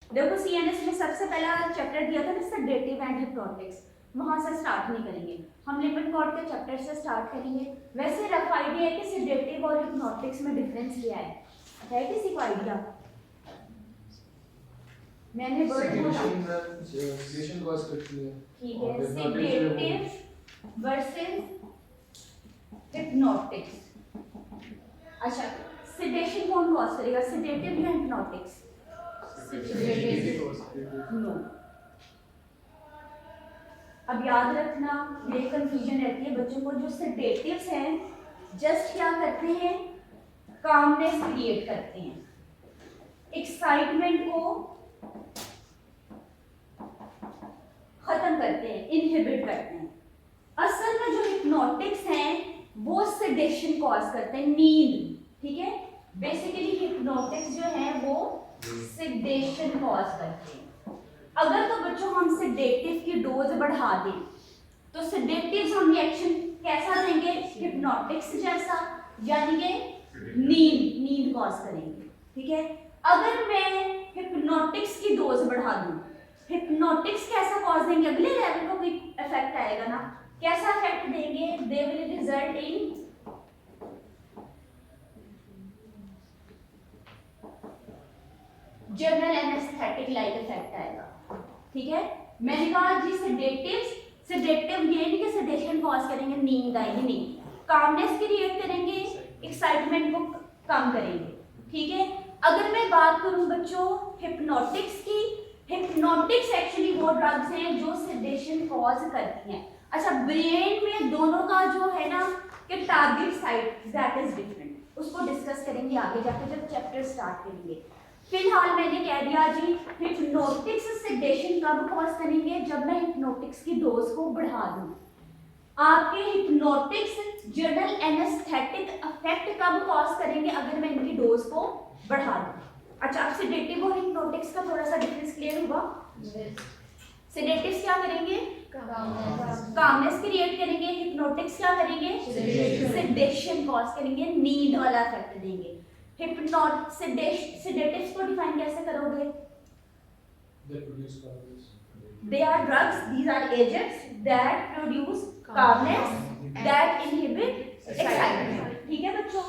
देखो सीएनएस में सबसे पहला चैप्टर दिया था ना सेडेटिव एंड हिप्नोटिक्स, वहां से स्टार्ट नहीं करेंगे हम, लिपिन-कोर्ट के चैप्टर से स्टार्ट करेंगे। वैसे रफ आइडिया है कि सेडेटिव और हिप्नोटिक्स में डिफरेंस क्या है किसी को आइडिया? मैंने वर्ड बोला सेडेशन कॉज करती है, ठीक है, सेडेटिव वर्सेस हिप्नोटिक्स। अच्छा, सेडेशन कौन कॉज करेगा, सेडेटिव या हिप्नोटिक्स? नो, अब याद रखना ये कंफ्यूजन रहती है बच्चों को, जो सेडेटिव्स हैं जस्ट क्या करते हैं, कामनेस क्रिएट करते हैं, एक्साइटमेंट को खत्म करते हैं, इनहिबिट करते हैं। असल में जो हिप्नोटिक्स हैं वो सेडेशन कॉज करते हैं, नींद, ठीक है। बेसिकली हिप्नोटिक्स जो है वो सेडेशन कॉज करते हैं। अगर तो बच्चों हम सेडेटिव की डोज बढ़ा दें तो सेडेटिव्स हम रिएक्शन कैसा देंगे, हिप्नोटिक्स जैसा, यानी कि नींद कॉज करेंगे, ठीक है। अगर मैं हिप्नोटिक्स की डोज बढ़ा दूं, हिप्नोटिक्स कैसा कॉज देंगे, अगले लेवल को कोई इफेक्ट आएगा ना, कैसा इफेक्ट देंगे, they will result in general anaesthetic like effect आएगा, ठीक है। मैंने कहा जी सेडेटिव ये नहीं कि सेडेशन कॉज करेंगे, नींद आएगी नहीं, कामनेस क्रिएट करेंगे, एक्साइटमेंट को कम करेंगे, ठीक है। अगर मैं बात करूं बच्चों हिप्नोटिक्स की, हिप्नोटिक्स एक्चुअली वो ड्रग्स हैं जो सेडेशन कॉज करती हैं। अच्छा, ब्रेन में दोनों का जो है ना कि target site that is different, उसको डिस्कस करेंगे आगे जाके जब चैप्टर स्टार्ट करेंगे। फिलहाल मैंने कह दिया जी हिप्नोटिक्स सेडेशन कब कॉज करेंगे, जब मैं हिप्नोटिक्स की डोज को बढ़ा दूं। आपके हिप्नोटिक्स जनरल एनेस्थेटिक इफेक्ट कब कॉज करेंगे, अगर मैं इनकी डोज को बढ़ा दूं। अच्छा, अब सेडेटिव और हिप्नोटिक्स का थोड़ा सा डिफरेंस क्लियर हुआ। सेडेटिव्स क्या करेंगे, कामनेस क्रिएट करेंगे, हिप्नोटिक्स क्या करेंगे, सेडेशन कॉज करेंगे, नींद वाला इफेक्ट देंगे। सेडेटिव्स को डिफाइन कैसे करोगे, they are drugs, these are agents that produce calmness, that inhibit excitement, ठीक है बच्चों।